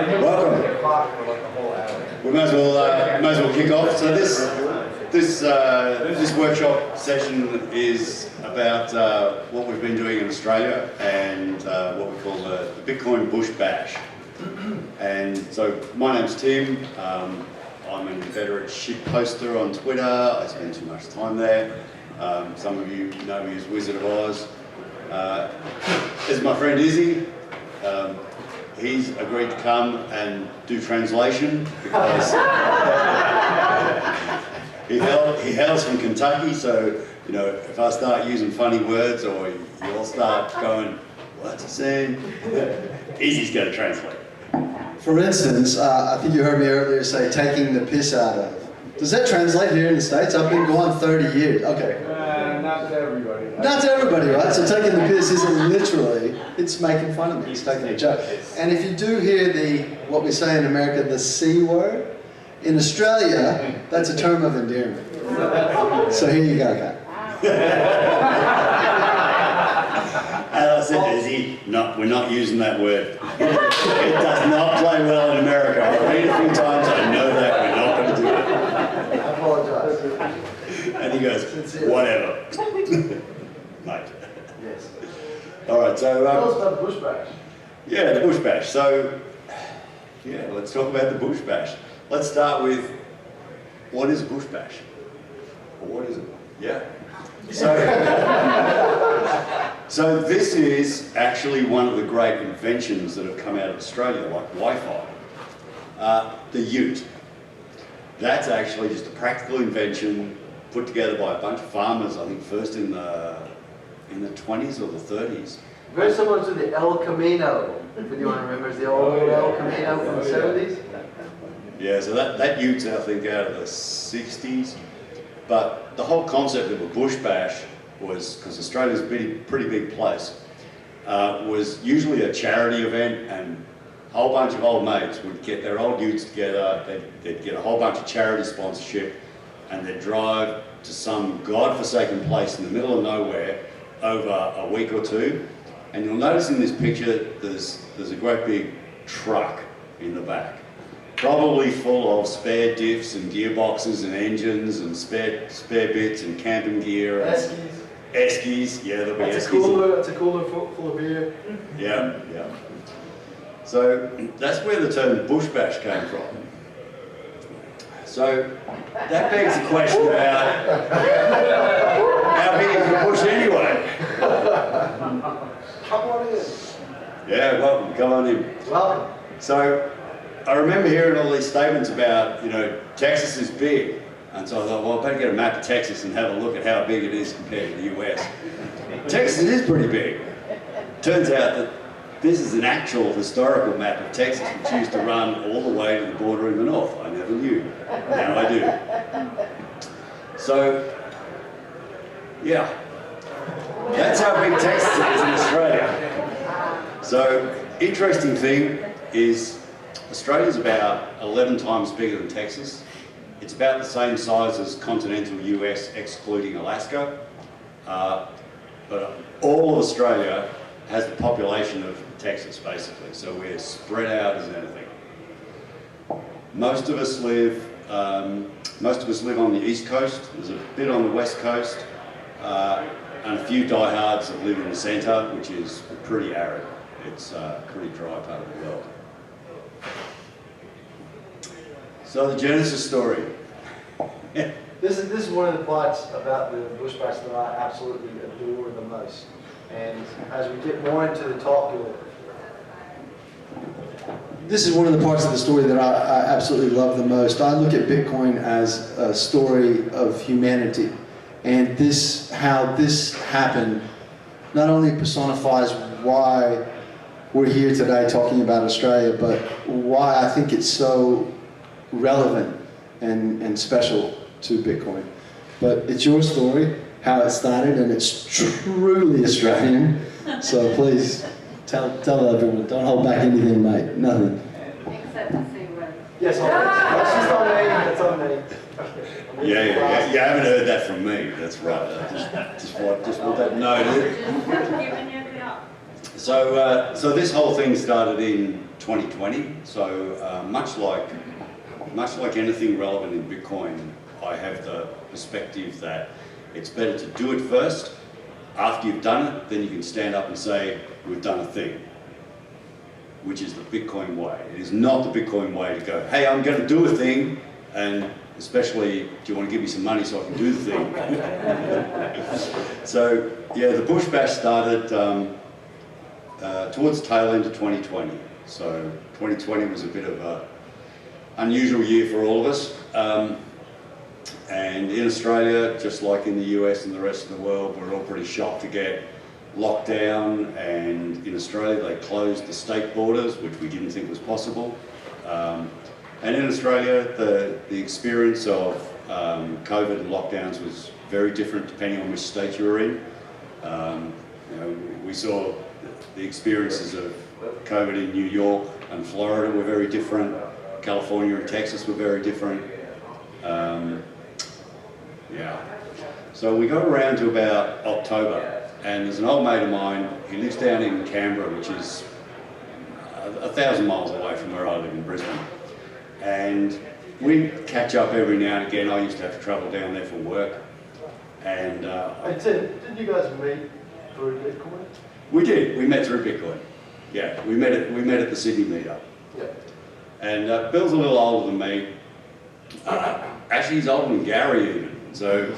Welcome. We might as well kick off. So this workshop session is about what we've been doing in Australia and what we call the Bitcoin Bush Bash. And so my name's Tim. I'm an inveterate shit poster on Twitter. I spend too much time there. Some of you know me as WizardOfAus. This is my friend Izzy. He's agreed to come and do translation because he hails from Kentucky, so you know, if I start using funny words or you'll start going, what's he saying? Izzy's going to translate. For instance, I think you heard me earlier say taking the piss out of. Does that translate here in the States? I've been gone 30 years. Okay. Not to everybody. Not to everybody, right? So taking the piss isn't literally, it's making fun of me, it's taking a joke. And if you do hear what we say in America, the C word, in Australia, that's a term of endearment. So here you go, Kat. As I said to Izzy, no, we're not using that word. It does not play well in America. I've read it a few times, I know that, we're not going to do it. I apologize. And he goes, whatever. Mate. Yes. All right, so... Tell us about the Bush Bash. Yeah, the Bush Bash. So, yeah, let's talk about the Bush Bash. Let's start with, what is a Bush Bash? Or what is it? Yeah. So this is actually one of the great inventions that have come out of Australia, like Wi-Fi. The Ute. That's actually just a practical invention put together by a bunch of farmers, I think first in the 20s or the 30s. Very similar to the El Camino, if anyone remembers the old El Camino from the 70s. Yeah, so that Ute's, I think, out of the 60s. But the whole concept of a bush bash was, because Australia's a pretty big place, was usually a charity event, and a whole bunch of old mates would get their old Utes together, they'd get a whole bunch of charity sponsorship, and they'd drive to some godforsaken place in the middle of nowhere over a week or two. And you'll notice in this picture there's a great big truck in the back, probably full of spare diffs and gearboxes and engines and spare bits and camping gear. Eskies. Eskies, yeah, there'll be That's Eskies. That's a cooler full of beer. Yeah, yeah. So that's where the term bush bash came from. So that begs the question about how big is the bush anyway? Come on in. Yeah, welcome, come on in. Welcome. So I remember hearing all these statements about, you know, Texas is big. And so I thought, well, I better get a map of Texas and have a look at how big it is compared to the US. Texas is pretty big. Turns out that this is an actual historical map of Texas, which used to run all the way to the border in the north. I never knew. Now I do. So, yeah. That's how big Texas is in Australia. So, interesting thing is, Australia's about 11 times bigger than Texas. It's about the same size as continental US, excluding Alaska. But all of Australia has the population of Texas, basically. So we're spread out as anything. Most of us live on the East Coast. There's a bit on the West Coast, and a few diehards that live in the centre, which is pretty arid. It's a pretty dry part of the world. So the Genesis story. This is one of the parts about the Bush Bash that I absolutely adore the most. And as we get more into the talk, This is one of the parts of the story that I absolutely love the most. I look at Bitcoin as a story of humanity. And how this happened not only personifies why we're here today talking about Australia, but why I think it's so relevant and special to Bitcoin. But it's your story, how it started, and it's truly Australian. So please tell everyone, don't hold back anything, mate, nothing. Except the C word. yes, she's on me, that's on me. Yeah, you haven't heard that from me. That's right. Just want that noted. So this whole thing started in 2020. So much like anything relevant in Bitcoin, I have the perspective that it's better to do it first. After you've done it, then you can stand up and say, we've done a thing, which is the Bitcoin way. It is not the Bitcoin way to go, hey, I'm going to do a thing, and especially, do you want to give me some money so I can do the thing? So, yeah, the Bush Bash started towards the tail end of 2020. So 2020 was a bit of an unusual year for all of us. And in Australia, just like in the US and the rest of the world, we're all pretty shocked to get locked down. And in Australia, they closed the state borders, which we didn't think was possible. And in Australia, the experience of COVID and lockdowns was very different depending on which state you were in. We saw the experiences of COVID in New York and Florida were very different. California and Texas were very different. So we got around to about October, and there's an old mate of mine, he lives down in Canberra, which is 1,000 miles away from where I live in Brisbane. And we catch up every now and again. I used to have to travel down there for work. And didn't you guys meet through Bitcoin? We did. We met through Bitcoin. Yeah, we met at the Sydney meetup. Yeah. And Bill's a little older than me. Actually, he's older than Gary even. So,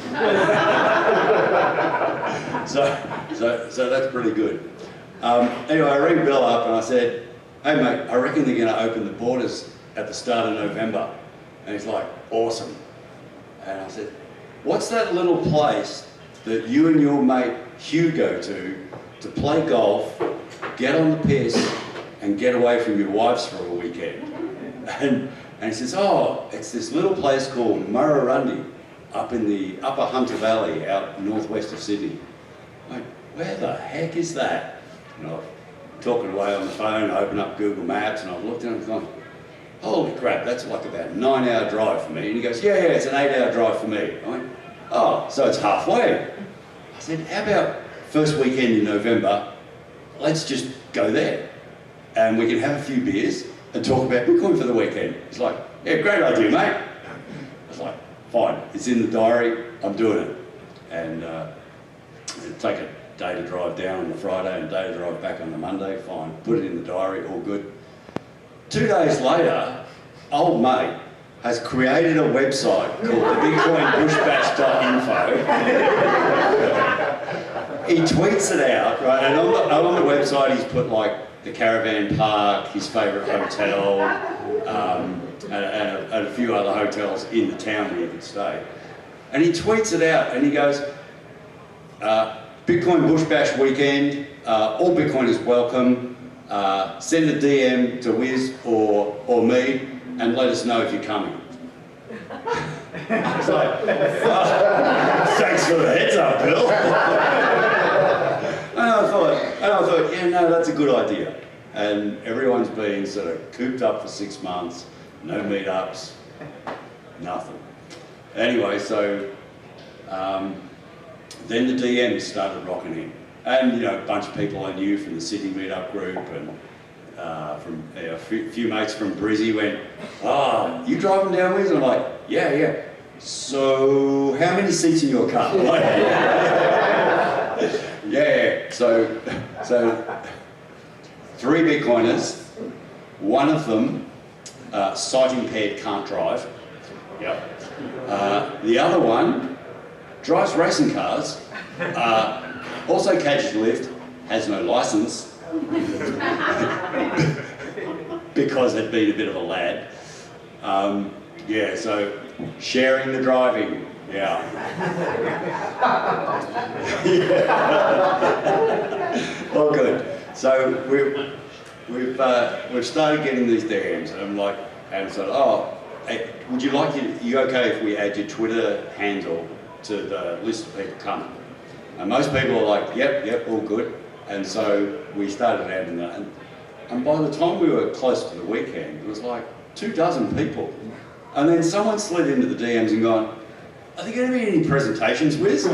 so that's pretty good. Anyway, I rang Bill up and I said, hey mate, I reckon they're going to open the borders at the start of November. And he's like, awesome. And I said, what's that little place that you and your mate Hugh go to play golf, get on the piss, and get away from your wives for a weekend? And he says, oh, it's this little place called Murrurundi up in the Upper Hunter Valley out northwest of Sydney. I'm like, where the heck is that? And I'm talking away on the phone, I open up Google Maps, and I've looked at it and gone, holy crap, that's like about a 9-hour drive for me. And he goes, yeah, it's an 8-hour drive for me. I went, oh, so it's halfway. I said, how about first weekend in November, let's just go there. And we can have a few beers and talk about Bitcoin for the weekend. He's like, yeah, great idea, mate. I was like, fine, it's in the diary, I'm doing it. And it'd take a day to drive down on the Friday and a day to drive back on the Monday, fine. Put it in the diary, all good. 2 days later, old mate has created a website called the BitcoinBushbash.info. He tweets it out, right, and on the website he's put like the caravan park, his favourite hotel, and a few other hotels in the town where you could stay. And he tweets it out and he goes, Bitcoin Bush Bash weekend, all Bitcoiners welcome, send a DM to Wiz or me and let us know if you're coming. I was like, thanks for the heads up, Bill. And I thought, yeah, no, that's a good idea. And everyone's been sort of cooped up for 6 months, no meetups, nothing. Anyway, so then the DMs started rocking in. And, a bunch of people I knew from the Sydney meetup group and from a few mates from Brizzy went, oh, you driving down with? And I'm like, yeah. So, how many seats in your car? Like, yeah. So 3 Bitcoiners, one of them sight impaired, can't drive. Yep. The other one drives racing cars, also catches lift, has no license because had been a bit of a lad. So sharing the driving, yeah. All good. So we've started getting these DMs, and I'm like, and so, oh, hey, would you like you okay if we add your Twitter handle to the list of people coming? And most people are like, yep, all good. And so we started adding that. And by the time we were close to the weekend, it was like 24 people. And then someone slid into the DMs and gone, are there going to be any presentations, Wiz? I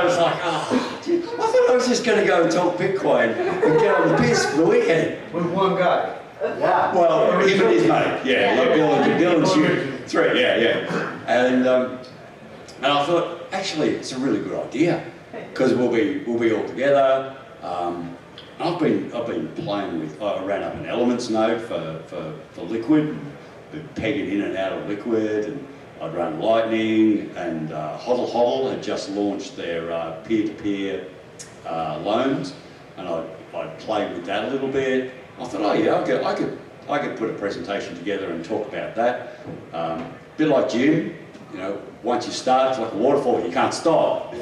was like, oh, dude, I thought I was just going to go and talk Bitcoin and get on the piss for the weekend. With one guy. Yeah. Well, him and his mate, Bill and Stu, three, yeah. And I thought, actually, it's a really good idea because we'll be all together. I've been playing with. I ran up an Elements node for Liquid, been pegging in and out of Liquid, and I'd run Lightning, and Hodl Hodl had just launched their peer-to-peer loans, and I'd played with that a little bit. I thought, oh yeah, I could put a presentation together and talk about that. Bit like gym, once you start, it's like a waterfall, you can't stop.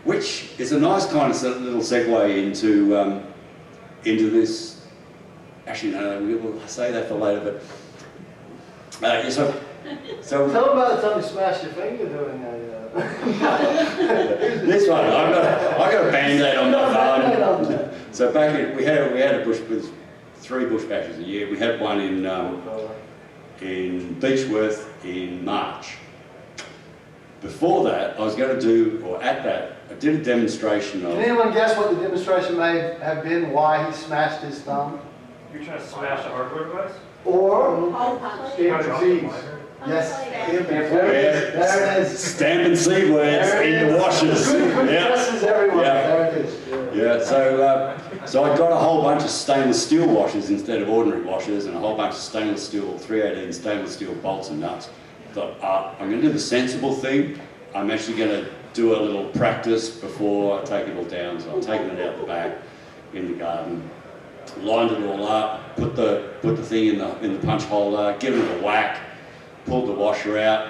Which is a nice kind of little segue into this. Actually, no, we'll say that for later. But so Tell them about the time you smashed your finger doing this one, I got a band-aid on my phone. So we had a bush with 3 bush bashes a year. We had one in Beechworth in March. Before that, I did a demonstration of. Can anyone guess what the demonstration may have been? Why he smashed his thumb? You're trying to smash a hardware device? Or Hole punch. stamp disease. Yes. There it is. Stamping C words in the washers. Yes, everyone. Yeah. There it is. Yeah, so I got a whole bunch of stainless steel washers instead of ordinary washers, and a whole bunch of stainless steel 318 stainless steel bolts and nuts. Thought, I'm going to do the sensible thing. I'm actually going to do a little practice before I take it all down. So I'm taking it out the back in the garden, lined it all up, put the thing in the punch holder, given it a whack, pulled the washer out.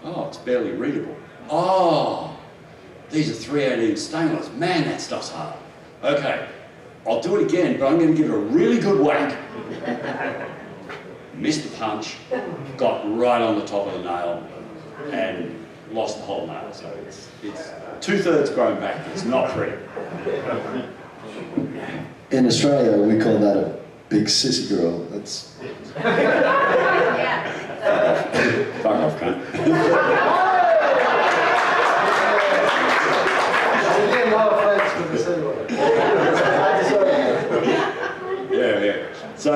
Oh, it's barely readable. Oh, these are 318 stainless. Man, that stuff's hard. Okay, I'll do it again, but I'm going to give it a really good whack. Missed the punch, got right on the top of the nail, and lost the whole nail. So it's 2/3 grown back. It's not pretty. In Australia, we call that a big sissy girl. That's Yeah. Fuck off, cunt. You're getting a lot of friends from this anyway. Yeah. So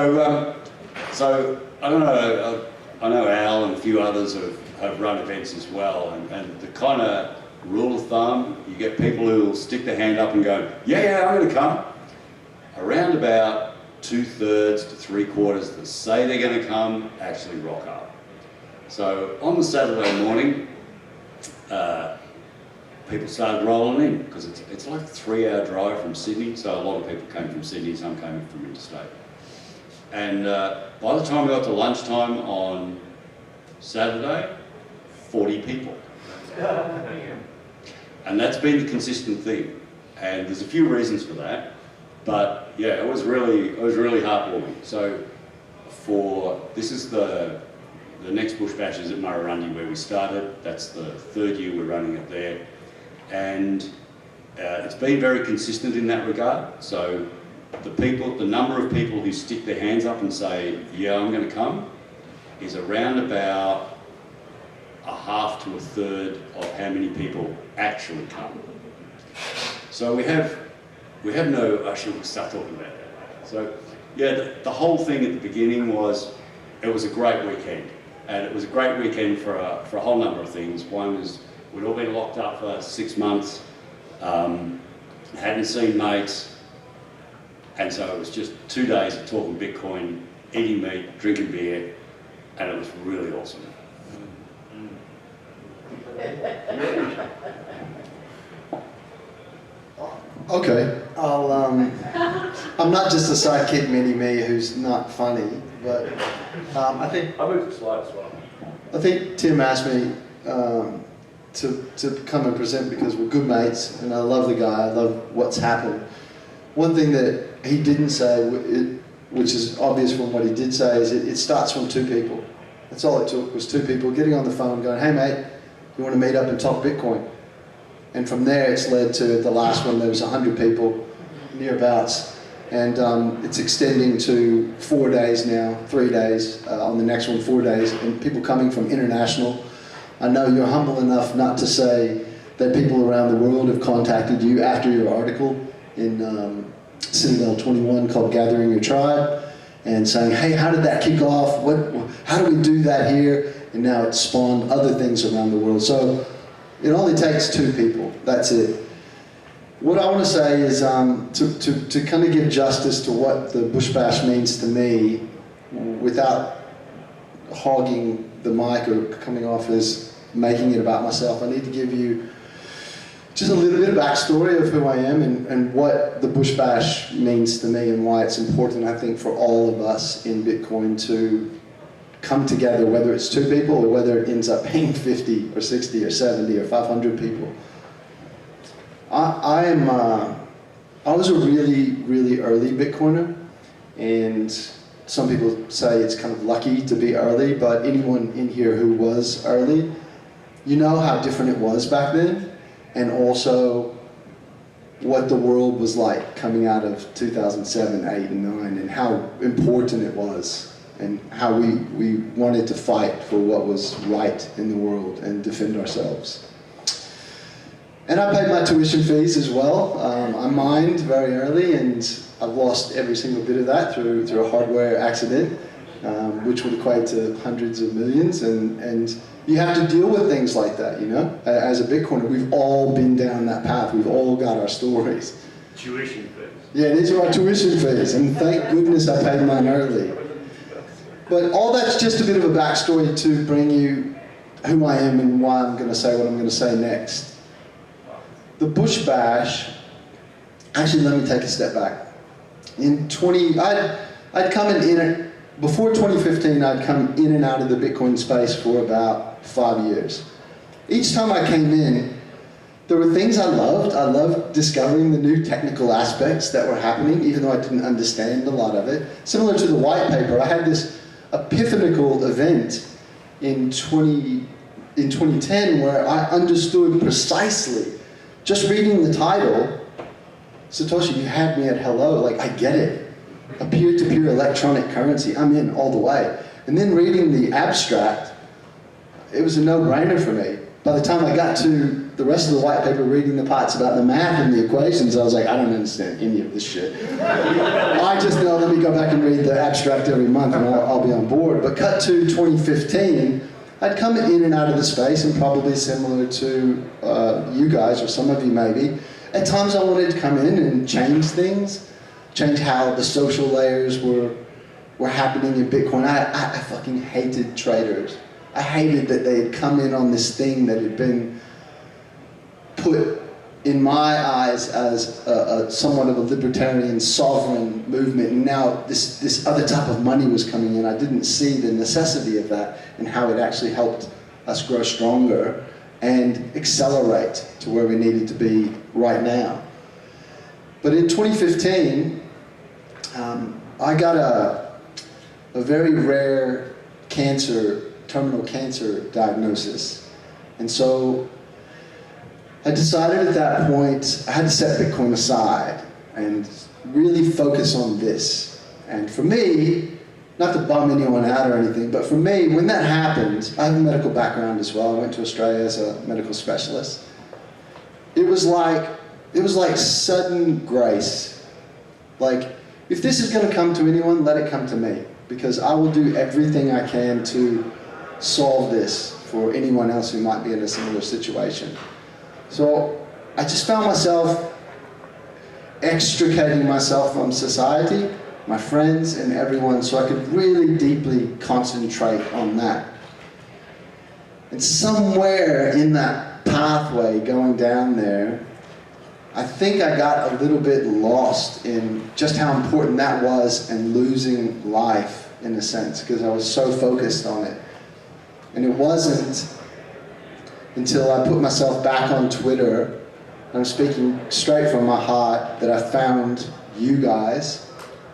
I don't know. I know Al and a few others have run events as well, and the kind of rule of thumb, you get people who will stick their hand up and go, yeah, I'm going to come. Around about 2/3 to 3/4 that say they're going to come actually rock up. So on the Saturday morning, people started rolling in because it's like a 3-hour drive from Sydney. So a lot of people came from Sydney, some came from interstate. And by the time we got to lunchtime on Saturday, 40 people. And that's been the consistent thing. And there's a few reasons for that. But yeah, it was really heartwarming. So this is the next Bush Bash is at Murrurundi where we started. That's the 3rd year we're running it there. And it's been very consistent in that regard. So the number of people who stick their hands up and say, yeah, I'm going to come, is around about a half to a third of how many people actually come. So we have no, actually we'll start talking about that. So yeah, the whole thing at the beginning was, it was a great weekend. And it was a great weekend for a whole number of things. One was, we'd all been locked up for 6 months, hadn't seen mates, and so it was just 2 days of talking Bitcoin, eating meat, drinking beer, and it was really awesome. okay. I'm not just a sidekick mini-me who's not funny, but I think I moved the slide as well. I think Tim asked me to come and present because we're good mates, and I love the guy. I love what's happened. One thing that he didn't say, which is obvious from what he did say, is it starts from 2 people. That's all it took, was 2 people getting on the phone going, hey mate, you want to meet up and talk Bitcoin? And from there it's led to, the last one there was 100 people nearabouts, and it's extending to 4 days now, 3 days, on the next one 4 days, and people coming from international. I know you're humble enough not to say that people around the world have contacted you after your article in Citadel 21 called Gathering Your Tribe, and saying, hey, how did that kick off? How do we do that here? And now it's spawned other things around the world. So it only takes 2 people, that's it. What I want to say is to kind of give justice to what the Bush Bash means to me without hogging the mic or coming off as making it about myself. I need to give you just a little bit of backstory of who I am and what the Bush Bash means to me and why it's important, I think, for all of us in Bitcoin to come together, whether it's 2 people or whether it ends up being 50 or 60 or 70 or 500 people. I was a really, really early Bitcoiner, and some people say it's kind of lucky to be early, but anyone in here who was early, you know how different it was back then, and also what the world was like coming out of 2007, 8, and 9, and how important it was, and how we wanted to fight for what was right in the world and defend ourselves. And I paid my tuition fees as well. I mined very early, and I've lost every single bit of that through a hardware accident, which would equate to hundreds of millions. And you have to deal with things like that, you know? As a Bitcoiner, we've all been down that path. We've all got our stories. Tuition fees. Yeah, these are our tuition fees, and thank goodness I paid mine early. But all that's just a bit of a backstory to bring you who I am and why I'm going to say what I'm going to say next. The Bush Bash, actually let me take a step back. I'd come in before 2015, I'd come in and out of the Bitcoin space for about 5 years. Each time I came in, there were things I loved. I loved discovering the new technical aspects that were happening, even though I didn't understand a lot of it. Similar to the white paper, I had this epiphanical event in 2010 where I understood precisely, just reading the title, Satoshi, you had me at hello, like I get it. A peer-to-peer electronic currency, I'm in all the way. And then reading the abstract, it was a no-brainer for me. By the time I got to the rest of the white paper, reading the parts about the math and the equations, I was like, I don't understand any of this shit. I just know, let me go back and read the abstract every month and I'll be on board. But cut to 2015, I'd come in and out of the space, and probably similar to you guys, or some of you maybe. At times I wanted to come in and change things, change how the social layers were happening in Bitcoin. I fucking hated traders. I hated that they had come in on this thing that had been put, in my eyes, as somewhat of a libertarian sovereign movement, and now this other type of money was coming in. I didn't see the necessity of that and how it actually helped us grow stronger and accelerate to where we needed to be right now. But in 2015, I got a very rare terminal cancer diagnosis. And so I decided at that point I had to set Bitcoin aside and really focus on this. And for me, not to bum anyone out or anything, but for me, when that happened, I have a medical background as well. I went to Australia as a medical specialist. It was like sudden grace. Like, if this is going to come to anyone, let it come to me, because I will do everything I can to solve this for anyone else who might be in a similar situation. So I just found myself extricating myself from society, my friends and everyone, so I could really deeply concentrate on that. And somewhere in that pathway going down there, I think I got a little bit lost in just how important that was and losing life in a sense, because I was so focused on it. And it wasn't until I put myself back on Twitter, and I'm speaking straight from my heart, that I found you guys,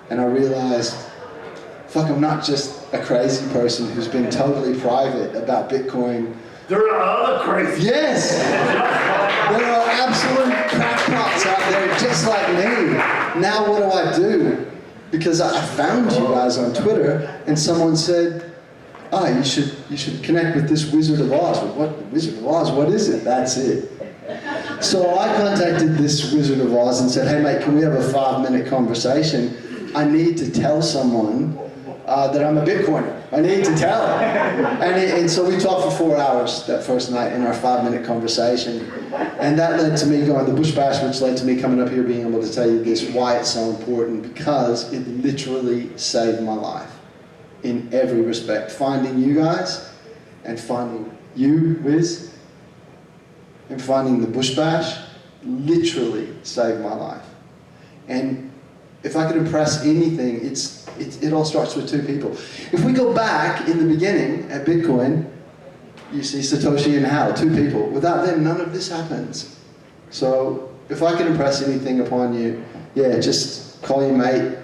and I realized, fuck, I'm not just a crazy person who's been totally private about Bitcoin. There are other crazy. Yes! There are absolute crackpots out there just like me. Now what do I do? Because I found you guys on Twitter, and someone said, you should connect with this Wizard of Oz. What Wizard of Oz? What is it? That's it. So I contacted this Wizard of Oz and said, hey mate, can we have a 5-minute conversation? I need to tell someone that I'm a Bitcoiner. I need to tell them. And so we talked for 4 hours that first night in our 5-minute conversation. And that led to me going to the Bush Bash, which led to me coming up here being able to tell you this, why it's so important, because it literally saved my life in every respect. Finding you guys and finding you, Wiz, and finding the Bush Bash literally saved my life. And if I could impress anything, it all starts with 2 people. If we go back in the beginning at Bitcoin, you see Satoshi and Hal, 2 people. Without them, none of this happens. So if I can impress anything upon you, yeah, just call your mate,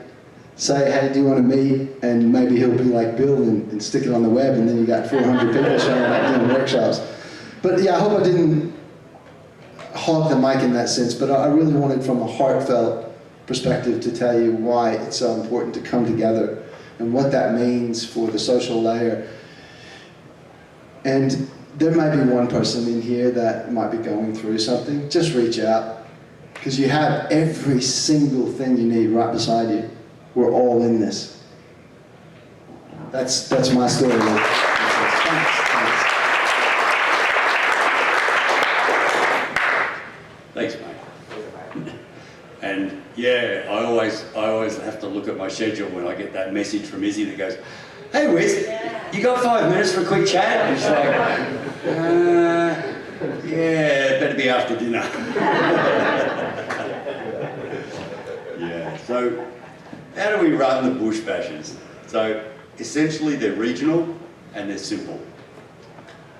say, hey, do you want to meet? And maybe he'll be like Bill and stick it on the web, and then you got 400 people showing up doing workshops. But yeah, I hope I didn't hog the mic in that sense, but I really wanted from a heartfelt perspective to tell you why it's so important to come together and what that means for the social layer. And there may be one person in here that might be going through something. Just reach out, because you have every single thing you need right beside you. We're all in this. That's my story. Thanks. Thanks, mate. And yeah, I always have to look at my schedule when I get that message from Izzy that goes, hey Wiz, you got 5 minutes for a quick chat? And it's like, yeah, better be after dinner. Yeah, so how do we run the Bush Bashes? So essentially they're regional and they're simple.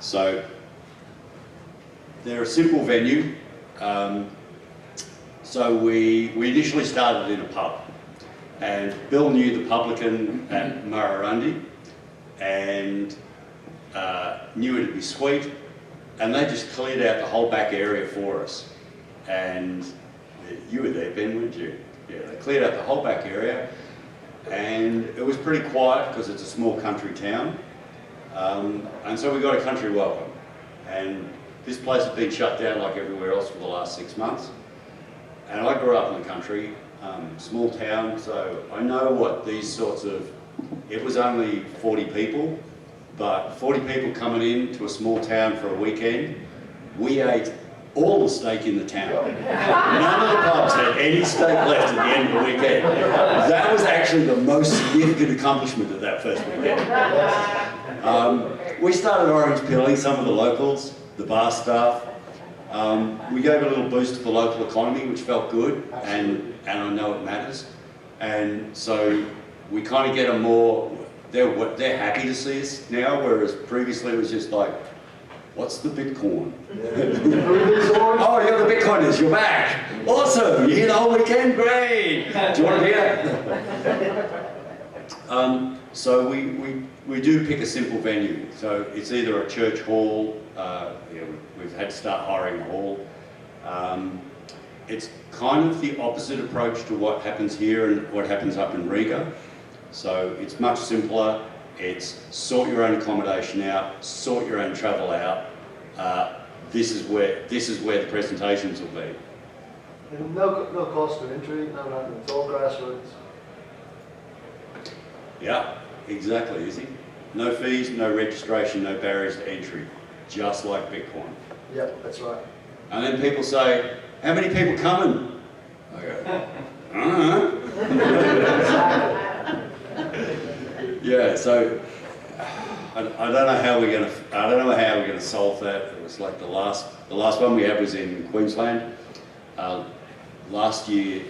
So they're a simple venue. So we initially started in a pub, and Bill knew the publican at Murrurundi and knew it'd be sweet, and they just cleared out the whole back area for us. And you were there, Ben, weren't you? Yeah, they cleared out the whole back area, and it was pretty quiet because it's a small country town. And so we got a country welcome, and this place has been shut down like everywhere else for the last 6 months. And I grew up in the country, small town, so I know what these sorts of, it was only 40 people, but 40 people coming in to a small town for a weekend, we ate all the steak in the town. None of the pubs had any steak left at the end of the weekend. That was actually the most significant accomplishment of that first weekend. We started orange pilling some of the locals, the bar staff. We gave a little boost to the local economy, which felt good, and I know it matters. And so we kind of get a more, they're happy to see us now, whereas previously it was just like, what's the Bitcoin? Oh, you're the Bitcoiners, you're back. Awesome, you're here the whole weekend, great. Do you want to hear? So we do pick a simple venue. So it's either a church hall, we've had to start hiring a hall. It's kind of the opposite approach to what happens here and what happens up in Riga. So it's much simpler. It's sort your own accommodation out, sort your own travel out. This is where the presentations will be. And no cost of entry, no nothing. It's all grassroots. Yeah, exactly, Izzy. No fees, no registration, no barriers to entry, just like Bitcoin. Yep, that's right. And then people say, how many people coming? I go, I don't know. Yeah, so I don't know how we're gonna solve that. It was like the last one we had was in Queensland. Last year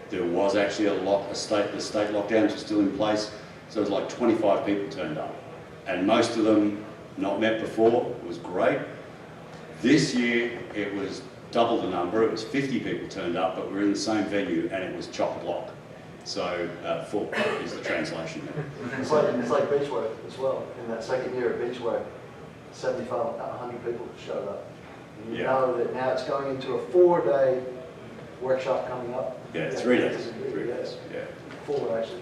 there was actually the state lockdowns were still in place, so it was like 25 people turned up, and most of them not met before. It was great. This year it was double the number. It was 50 people turned up, but we're in the same venue, and it was chock-a-block. So full is the translation there. It's like Beachwork as well. In that second year of Beachwork, 75, 100 people showed up. And you know that now it's going into a 4-day workshop coming up. Yeah, 3 days. 3 days. Yeah. 4 actually.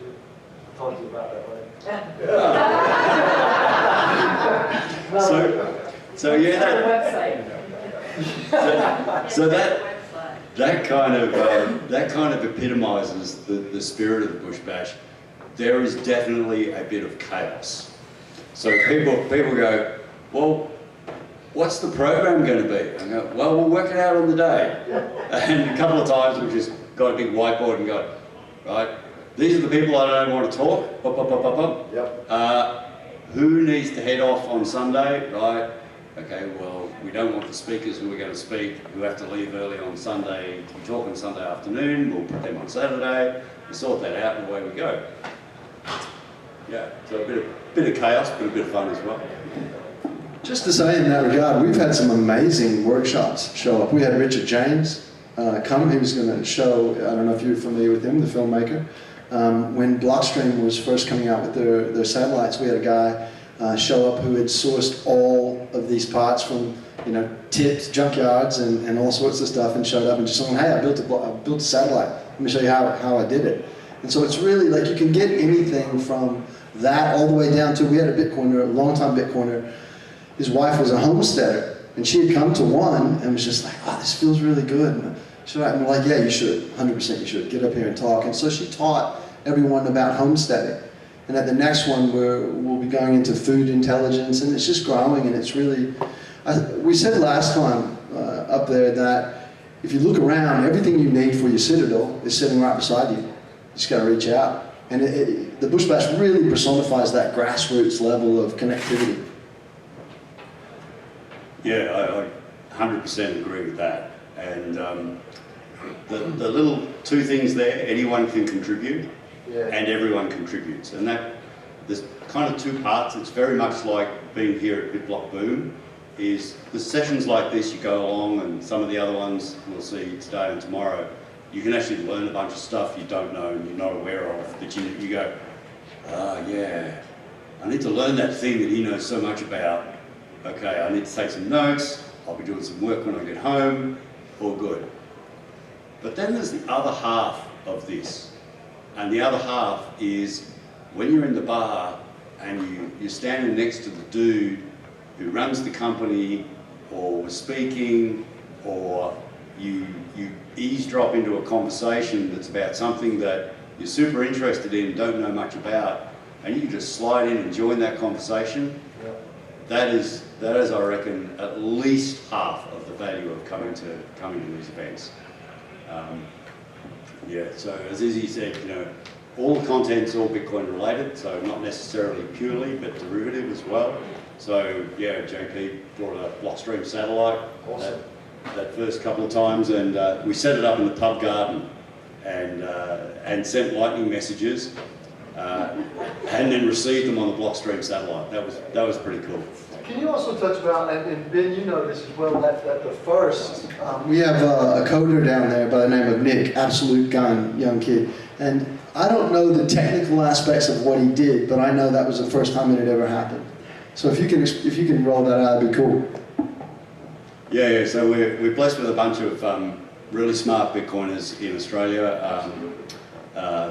I'll talk to you about that later. So yeah, Start a website. So that kind of epitomizes the spirit of the Bush Bash. There is definitely a bit of chaos. So people go, well, what's the program going to be? I go, well, we'll work it out on the day. And a couple of times we've just got a big whiteboard and go, right, these are the people I don't want to talk. Pop, pop, pop, pop, pop. Yep. Who needs to head off on Sunday, right? Okay, well, we don't want the speakers who are going to speak who have to leave early on Sunday to be talking Sunday afternoon. We'll put them on Saturday. We sort that out and away we go. Yeah, so a bit of chaos, but a bit of fun as well. Just to say in that regard, we've had some amazing workshops show up. We had Richard James come. He was going to show, I don't know if you're familiar with him, the filmmaker. When Blockstream was first coming out with their satellites, we had a guy show up who had sourced all of these parts from, tips, junkyards, and all sorts of stuff, and showed up and just said, hey, I built a satellite. Let me show you how I did it. And so it's really like you can get anything from that all the way down to, we had a Bitcoiner, a long-time Bitcoiner. His wife was a homesteader, and she had come to one and was just like, oh, this feels really good. And we're like, yeah, you should, 100% you should. Get up here and talk. And so she taught everyone about homesteading. And at the next one, we'll be going into food intelligence, and it's just growing, and it's really, we said last time up there that if you look around, everything you need for your citadel is sitting right beside you. You just got to reach out. And the Bush Bash really personifies that grassroots level of connectivity. Yeah, I 100% agree with that. And the little two things there, anyone can contribute, and everyone contributes. And there's kind of two parts. It's very much like being here at BitBlockBoom, is the sessions like this, you go along, and some of the other ones we'll see today and tomorrow, you can actually learn a bunch of stuff you don't know and you're not aware of, but you go, yeah, I need to learn that thing that he knows so much about. Okay, I need to take some notes, I'll be doing some work when I get home, all good. But then there's the other half of this, and the other half is when you're in the bar and you're standing next to the dude who runs the company or was speaking, or you eavesdrop into a conversation that's about something that you're super interested in, don't know much about, and you can just slide in and join that conversation. That is, I reckon, at least half of the value of coming to these events. So as Izzy said, all the content's all Bitcoin related, so not necessarily purely, but derivative as well. So yeah, JP brought a Blockstream satellite. Awesome. That first couple of times, and we set it up in the pub garden and sent lightning messages and then received them on the Blockstream satellite. That was pretty cool. Can you also touch about, and Ben, you know this as well, that the first... We have a coder down there by the name of Nick, absolute gun, young kid. And I don't know the technical aspects of what he did, but I know that was the first time it had ever happened. So if you can roll that out, it'd be cool. Yeah, so we're blessed with a bunch of really smart Bitcoiners in Australia.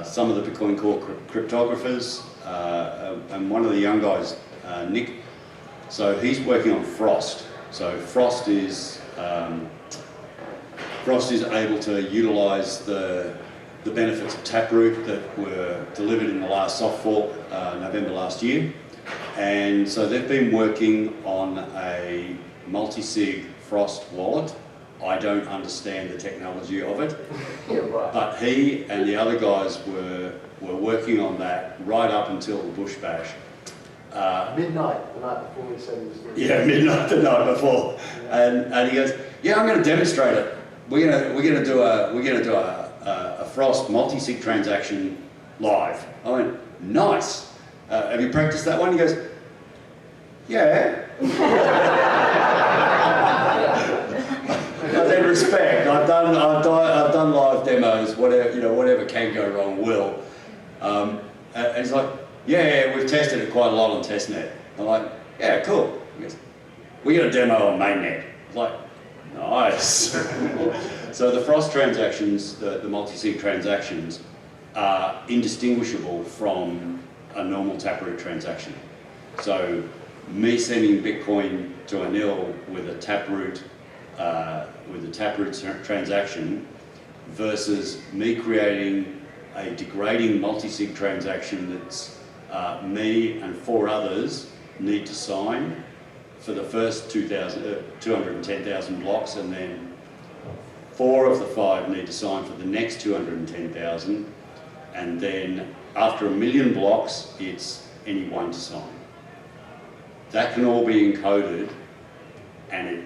Some of the Bitcoin core cryptographers, and one of the young guys, Nick, so he's working on Frost. So Frost is able to utilise the benefits of Taproot that were delivered in the last soft fork, November last year. And so they've been working on a multi-sig Frost wallet. I don't understand the technology of it, but he and the other guys were working on that right up until the Bush Bash. Midnight, the night before he said he was doing it. Yeah, midnight the night before, and he goes, "Yeah, I'm going to demonstrate it. We're going to do a Frost multi-sig transaction live." I went, "Nice. Have you practiced that one?" He goes, "Yeah." I said, "Respect. I've done live demos. Whatever can go wrong will." And he's like, "Yeah, we've tested it quite a lot on testnet." I'm like, "Yeah, cool." He goes, "We got a demo on mainnet." I was like, "Nice." So the Frost transactions, the multi-sig transactions, are indistinguishable from a normal Taproot transaction. So me sending Bitcoin to Anil with a Taproot with a Taproot transaction versus me creating a degrading multi-sig transaction that's me and 4 others need to sign for the first 210,000 blocks, and then 4 of the 5 need to sign for the next 210,000, and then after 1 million blocks, it's anyone to sign. That can all be encoded, and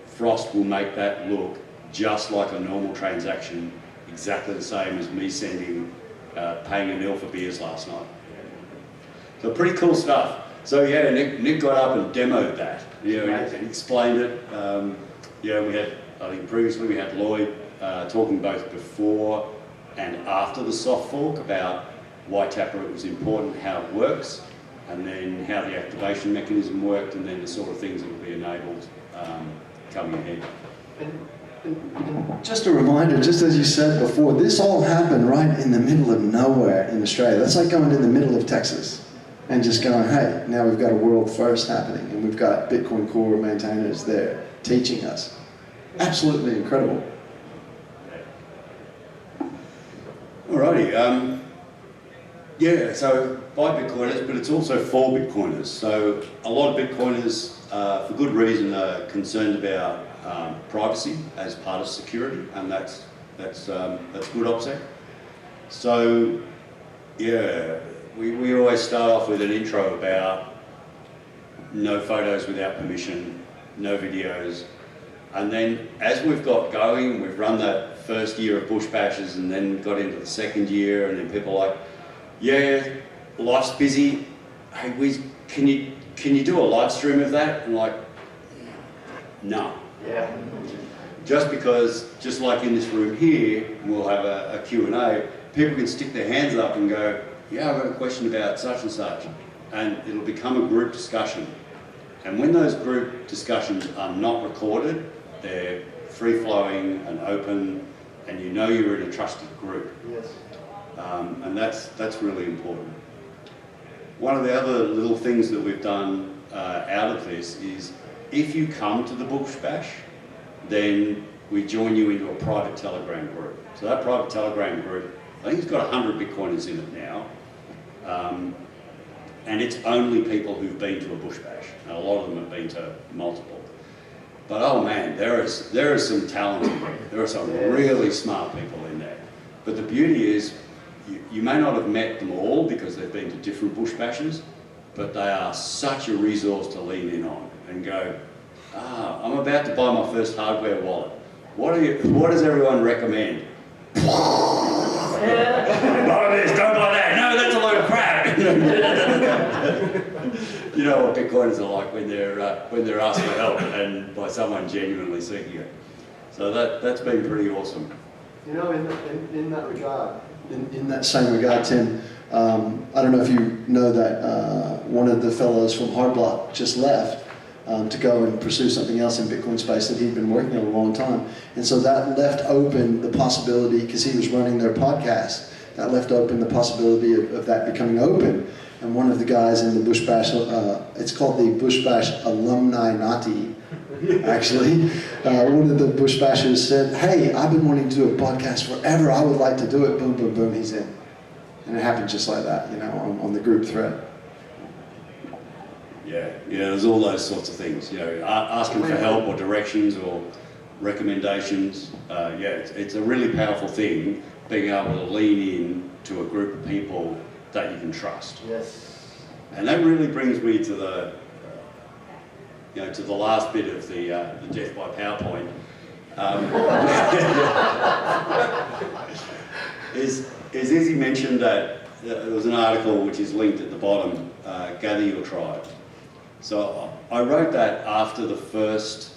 Frost will make that look just like a normal transaction, exactly the same as me paying a nil for beers last night. So pretty cool stuff. So yeah, Nick got up and demoed that. And explained it. We had, I think previously we had Lloyd talking both before and after the soft fork about why Taproot was important, how it works, and then how the activation mechanism worked, and then the sort of things that will be enabled coming ahead. And just a reminder, just as you said before, this all happened right in the middle of nowhere in Australia. That's like going in the middle of Texas and just going, hey, now we've got a world first happening, and we've got Bitcoin Core maintainers there teaching us. Absolutely incredible. Alrighty, so by Bitcoiners, but it's also for Bitcoiners. So a lot of Bitcoiners, for good reason, are concerned about privacy as part of security, and that's good OPSEC. So we always start off with an intro about no photos without permission, no videos, and then as we've got going, we've run that first year of bush bashes, and then got into the second year, and then people are like, yeah, life's busy. Hey, can you do a live stream of that? And like, no. Yeah. Just because, just like in this room here, we'll have a Q&A, people can stick their hands up and go, yeah, I've got a question about such and such, and it'll become a group discussion. And when those group discussions are not recorded, they're free-flowing and open, and you know you're in a trusted group. Yes. And that's really important. One of the other little things that we've done out of this is, if you come to the Bush Bash, then we join you into a private Telegram group. So that private Telegram group, I think it's got 100 Bitcoiners in it now, and it's only people who've been to a Bush Bash. And a lot of them have been to multiple. But oh man, there is some talent in there. There are some really smart people in there. But the beauty is, you may not have met them all because they've been to different Bush Bashes, but they are such a resource to lean in on and go, I'm about to buy my first hardware wallet. What does everyone recommend? Buy this, don't buy that. No, that's a load of crap. You know what Bitcoiners are like when they're asked for help and by someone genuinely seeking it. So that's been pretty awesome. You know, in that regard, In that same regard, Tim, I don't know if you know that one of the fellows from Hardblock just left to go and pursue something else in Bitcoin space that he'd been working on a long time. And so that left open the possibility, because he was running their podcast, that left open the possibility of that becoming open. And one of the guys in the Bush Bash, it's called the Bush Bash Alumni Nati, actually. One of the Bush Bashers said, hey, I've been wanting to do a podcast forever, I would like to do it, boom, boom, boom, he's in. And it happened just like that, on the group thread. Yeah, there's all those sorts of things, asking for help or directions or recommendations. It's a really powerful thing, being able to lean in to a group of people that you can trust. yes. And that really brings me to the, to the last bit of the death by PowerPoint. Is Izzy mentioned that there was an article which is linked at the bottom, Gather Your Tribe. So I wrote that after the first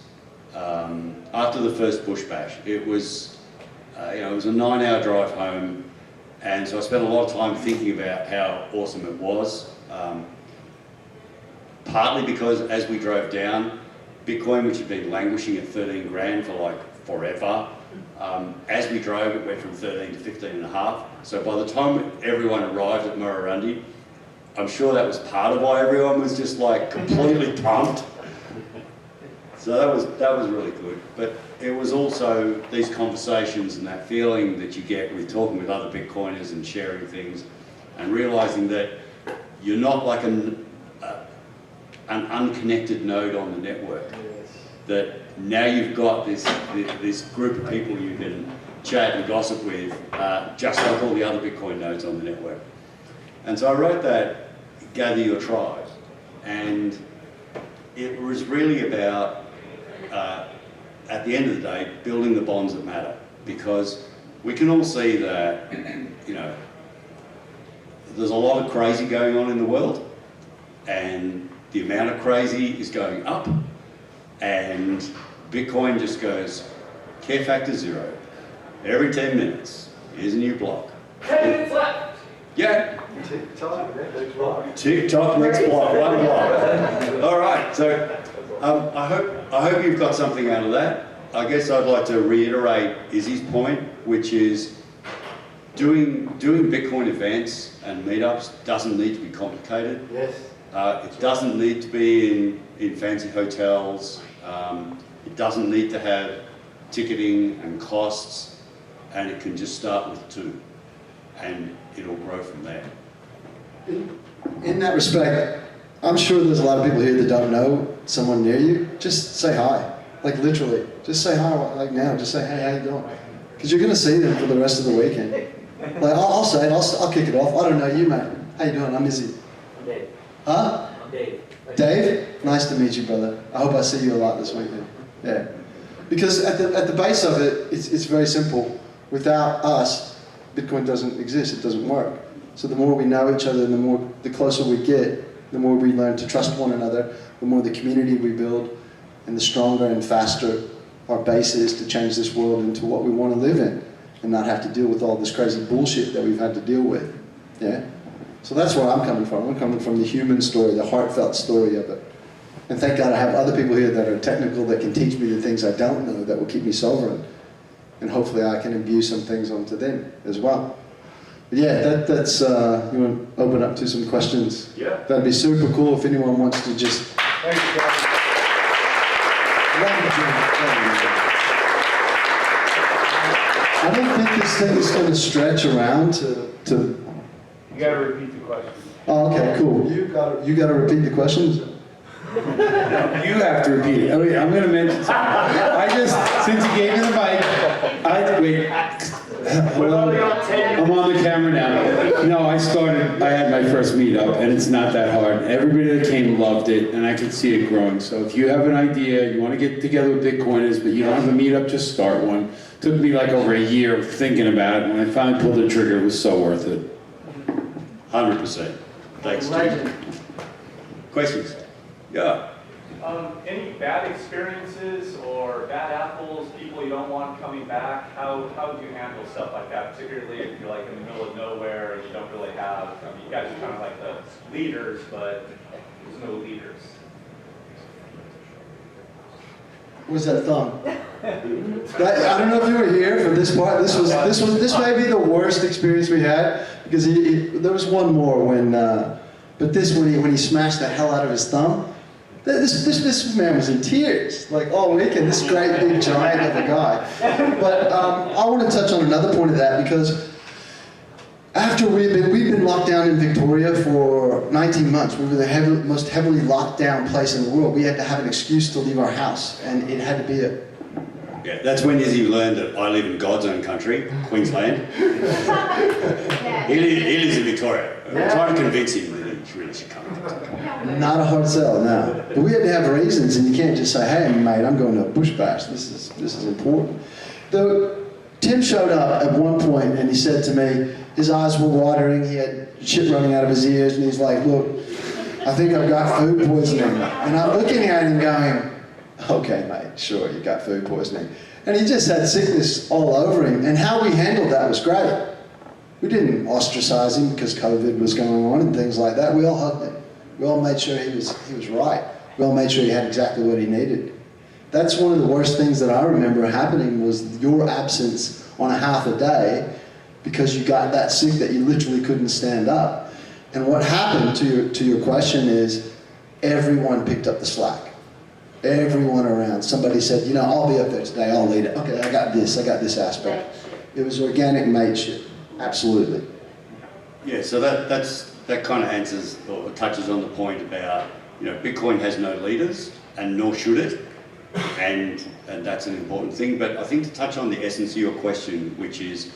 Bush Bash. It was, it was a 9-hour drive home, and so I spent a lot of time thinking about how awesome it was. Partly because as we drove down, Bitcoin, which had been languishing at 13 grand for like forever, as we drove it went from 13 to 15 and a half. So by the time everyone arrived at Murrurundi, I'm sure that was part of why everyone was just like completely pumped. So that was really good. But it was also these conversations and that feeling that you get with talking with other Bitcoiners and sharing things and realizing that you're not like an unconnected node on the network. Yes. That now you've got this group of people you can chat and gossip with, just like all the other Bitcoin nodes on the network. And so I wrote that, Gather Your Tribe. And it was really about, at the end of the day, building the bonds that matter. Because we can all see that, you know, there's a lot of crazy going on in the world, and the amount of crazy is going up, and Bitcoin just goes care factor 0. Every 10 minutes, here's a new block. 10 minutes left. Yeah. TikTok, next block. TikTok, next block, one block. All right, so I hope you've got something out of that. I guess I'd like to reiterate Izzy's point, which is doing Bitcoin events and meetups doesn't need to be complicated. Yes. It doesn't need to be in fancy hotels. It doesn't need to have ticketing and costs, and it can just start with 2, and it'll grow from there. In that respect, I'm sure there's a lot of people here that don't know someone near you. Just say hi, like literally. Just say hi, like now. Just say, hey, how you doing? Because you're going to see them for the rest of the weekend. Like I'll say it. I'll kick it off. I don't know you, mate. How you doing? I'm Izzy. I'm Dave. Huh? I'm Dave. Dave? Nice to meet you, brother. I hope I see you a lot this weekend. Yeah. Because at the base of it, it's very simple. Without us, Bitcoin doesn't exist. It doesn't work. So the more we know each other, and the closer we get, the more we learn to trust one another, the more the community we build, and the stronger and faster our base is to change this world into what we want to live in, and not have to deal with all this crazy bullshit that we've had to deal with. Yeah? So that's where I'm coming from. I'm coming from the human story, the heartfelt story of it. And thank God I have other people here that are technical that can teach me the things I don't know that will keep me sovereign. And hopefully I can imbue some things onto them as well. But yeah, that's, you want to open up to some questions? Yeah. That'd be super cool if anyone wants to just... Thanks, guys. I don't think this thing is going to stretch around to... You gotta repeat the question. Oh, okay, cool. You got to repeat the questions? You have to repeat it. Okay, I'm going to mention something. I just, since you gave me the mic, wait. Hello? I'm on the camera now. No, I had my first meetup, and it's not that hard. Everybody that came loved it, and I can see it growing. So if you have an idea, you want to get together with Bitcoiners, but you don't have a meetup, just start one. Took me like over a year of thinking about it. When I finally pulled the trigger, it was so worth it. 100%. Thanks, Jim. Questions? Yeah. Any bad experiences or bad apples, people you don't want coming back? How do you handle stuff like that, particularly if you're like in the middle of nowhere and you don't really have, I mean, you guys are kind of like the leaders, but there's no leaders. What's that thumb? I don't know if you were here for this part. This may be the worst experience we had, because there was one more when he smashed the hell out of his thumb. This man was in tears, like all weekend, this great big giant of a guy. But I want to touch on another point of that, because after we've been locked down in Victoria for 19 months, we were the most heavily locked down place in the world. We had to have an excuse to leave our house, and it had to be a... Yeah, that's when Izzy learned that I live in God's own country, Queensland. He lives in Victoria. I'm trying to convince him that he really should come. Not a hard sell, no. But we had to have reasons, and you can't just say, hey, mate, I'm going to a bush bash. This is important. Tim showed up at one point, and he said to me, his eyes were watering, he had shit running out of his ears, and he's like, look, I think I've got food poisoning. And I'm looking at him going, okay, mate, sure, you got food poisoning. And he just had sickness all over him, and how we handled that was great. We didn't ostracize him because COVID was going on and things like that. We all hugged him. We all made sure he was right. We all made sure he had exactly what he needed. That's one of the worst things that I remember happening, was your absence on a half a day because you got that sick that you literally couldn't stand up. And what happened, to your question, is everyone picked up the slack. Everyone around. Somebody said, you know, I'll be up there today, I'll lead it. Okay, I got this aspect. It was organic mateship, absolutely. Yeah, so that kind of answers or touches on the point about, you know, Bitcoin has no leaders, and nor should it, and that's an important thing. But I think to touch on the essence of your question, which is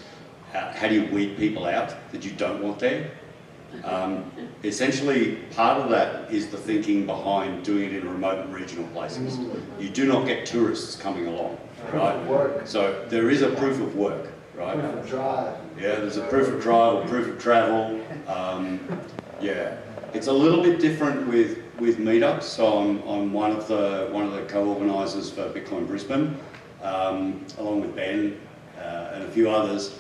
how do you weed people out that you don't want there? Essentially, part of that is the thinking behind doing it in remote and regional places. You do not get tourists coming along, right? Work. So there is a proof of work, right? Proof of drive. Yeah, there's a proof of drive or proof of travel. Yeah, it's a little bit different with meetups. So I'm one of the co-organisers for Bitcoin Brisbane, along with Ben and a few others.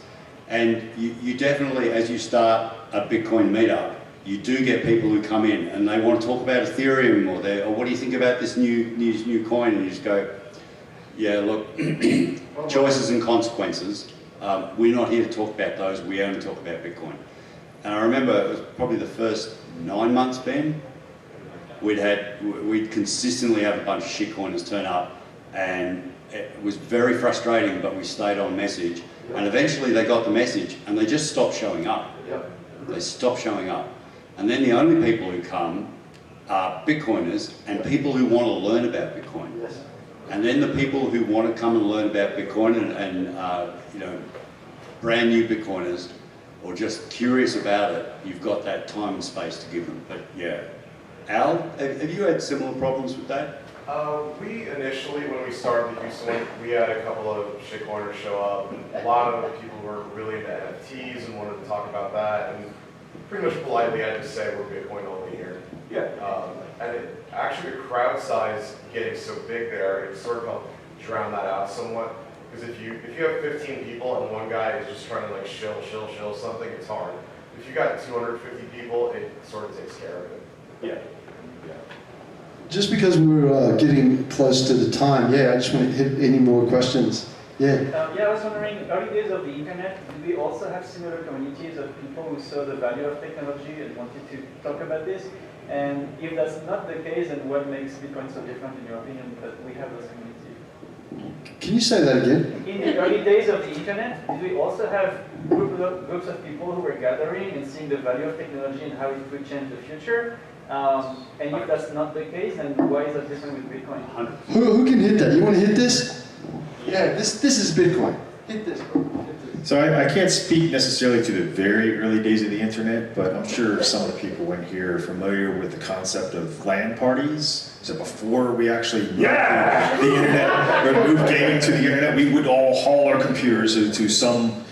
And you definitely, as you start a Bitcoin meetup, you do get people who come in and they want to talk about Ethereum or what do you think about this new coin? And you just go, yeah, look, choices and consequences. We're not here to talk about those. We only talk about Bitcoin. And I remember it was probably the first 9 months, Ben, we'd consistently have a bunch of shitcoiners turn up, and it was very frustrating, but we stayed on message. And eventually they got the message and they just stopped showing up. Yep. They stopped showing up. And then the only people who come are Bitcoiners and people who want to learn about Bitcoin. Yes. And then the people who want to come and learn about Bitcoin and you know, brand new Bitcoiners or just curious about it, you've got that time and space to give them. But yeah. Al, have you had similar problems with that? We initially, when we started the Houston one, we had a couple of shitcoiners show up, and a lot of people were really into NFTs and wanted to talk about that, and pretty much politely had to say we're Bitcoin only here. Yeah. And actually the crowd size getting so big there, it sort of helped drown that out somewhat. Because if you have 15 people and one guy is just trying to like shill something, it's hard. If you got 250 people, it sort of takes care of it. Yeah. Just because we're getting close to the time, yeah, I just want to hit any more questions. Yeah. Yeah, I was wondering, early days of the internet, did we also have similar communities of people who saw the value of technology and wanted to talk about this? And if that's not the case, then what makes Bitcoin so different in your opinion that we have those communities? Can you say that again? In the early days of the internet, did we also have groups of people who were gathering and seeing the value of technology and how it could change the future? And if that's not the case, then why is that different with Bitcoin? Who can hit that? You want to hit this? Yeah, this is Bitcoin. Hit this, bro. So I can't speak necessarily to the very early days of the internet, but I'm sure some of the people in here are familiar with the concept of LAN parties. So before we actually moved the internet, or moved gaming to the internet, we would all haul our computers to some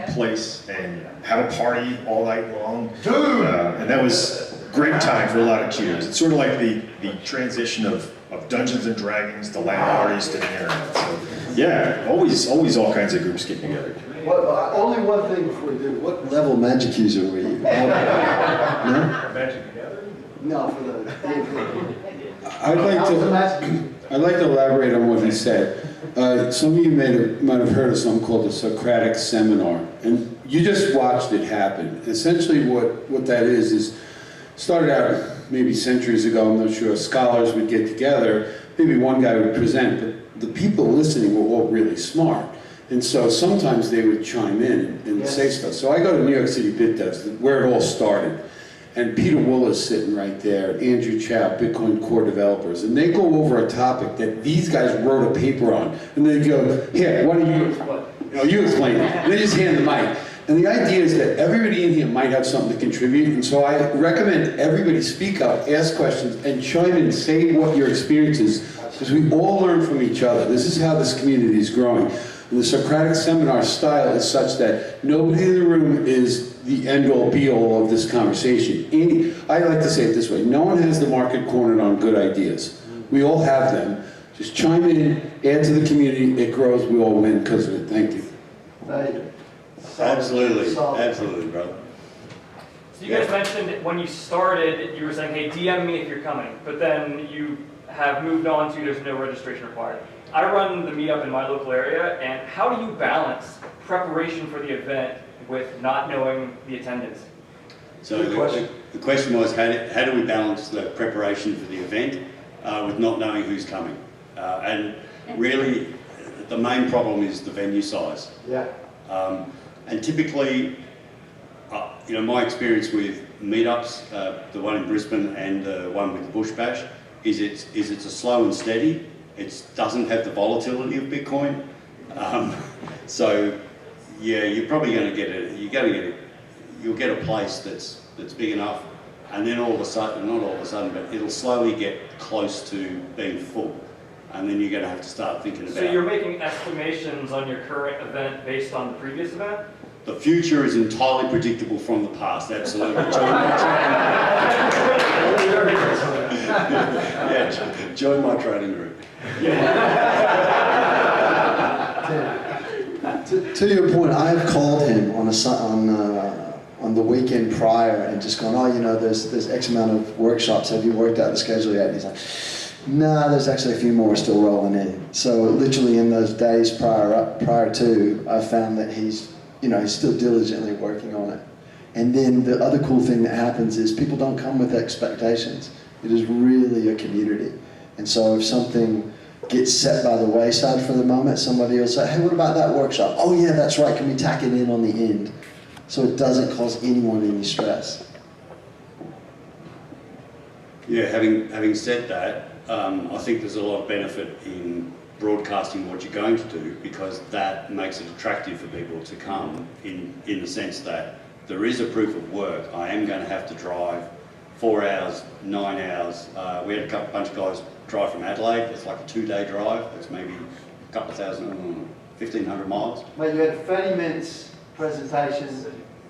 place and have a party all night long. And that was a great time for a lot of cheers. It's sort of like the transition of Dungeons and Dragons to LAN parties to the internet. So yeah, always all kinds of groups get together. Well, only one thing before we do. What level magic user were you? No? Magic together? No, for the I'd like to elaborate on what he said. Some of you might have heard of something called the Socratic Seminar, and you just watched it happen. Essentially what that is started out maybe centuries ago, I'm not sure, scholars would get together, maybe one guy would present, but the people listening were all really smart. And so sometimes they would chime in and say stuff. So I go to New York City BitDevs, where it all started. And Peter Wool is sitting right there, Andrew Chow, Bitcoin core developers, and they go over a topic that these guys wrote a paper on. And they go, here, why don't you explain it. And they just hand the mic. And the idea is that everybody in here might have something to contribute, and so I recommend everybody speak up, ask questions, and chime in, say what your experience is, because we all learn from each other. This is how this community is growing. And the Socratic Seminar style is such that nobody in the room is the end-all, be-all of this conversation. I like to say it this way, no one has the market cornered on good ideas. We all have them. Just chime in, add to the community, it grows, we all win because of it. Thank you. Thank you. Absolutely, absolutely, brother. So you guys mentioned when you started, you were saying, hey, DM me if you're coming, but then you have moved on to there's no registration required. I run the meetup in my local area, and how do you balance preparation for the event with not knowing the attendance? So the question was, how do we balance the preparation for the event with not knowing who's coming. And really, the main problem is the venue size. Yeah. And typically, my experience with meetups, the one in Brisbane and the one with the Bush Bash, is it's a slow and steady. It doesn't have the volatility of Bitcoin. So yeah, you're probably going to get it. You'll get a place that's big enough, and then all of a sudden, not all of a sudden, but it'll slowly get close to being full, and then you're going to have to start thinking about. So you're making estimations on your current event based on the previous event? The future is entirely predictable from the past. Absolutely. Join my trading group. To your point, I have called him on the weekend prior and just gone, there's X amount of workshops. Have you worked out the schedule yet? And he's like, nah, there's actually a few more still rolling in. So literally in those days prior to, I found that he's still diligently working on it. And then the other cool thing that happens is people don't come with expectations. It is really a community. And so if something gets set by the wayside for the moment, somebody will say, hey, what about that workshop? Oh yeah, that's right, can we tack it in on the end? So it doesn't cause anyone any stress. Yeah, having said that, I think there's a lot of benefit in broadcasting what you're going to do, because that makes it attractive for people to come in the sense that there is a proof of work. I am going to have to drive 4 hours, 9 hours. We had a bunch of guys drive from Adelaide. It's like a 2-day drive. It's maybe a couple of thousand, 1,500 miles. Mate, you had 30 minutes presentation.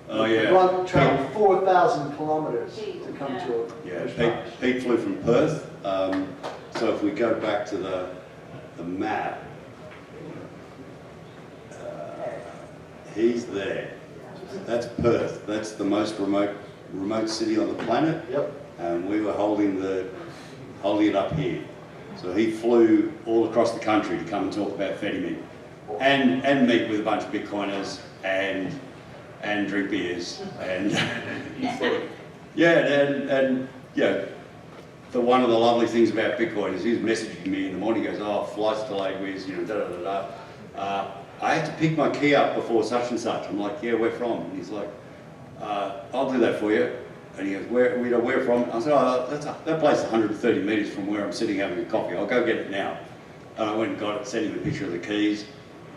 Oh yeah. Traveled 4,000 kilometres to come to it. Yeah, Pete flew from Perth. So if we go back to the map, he's there. That's Perth. That's the most remote city on the planet. Yep. And we were holding it up here. So he flew all across the country to come and talk about FediMint and meet with a bunch of Bitcoiners and drink beers and one of the lovely things about Bitcoin is he was messaging me in the morning. He goes, "Oh, flight's delayed, Wiz, I had to pick my key up before such and such." I'm like, "Yeah, where from?" And he's like, "I'll do that for you." And he goes, "Where from?" I said, "Oh, that place is 130 metres from where I'm sitting having a coffee. I'll go get it now." And I went and got it, sent him a picture of the keys.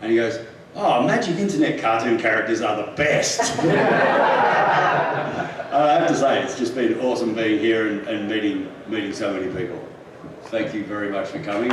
And he goes, "Oh, magic internet cartoon characters are the best." I have to say, it's just been awesome being here and meeting so many people. Thank you very much for coming.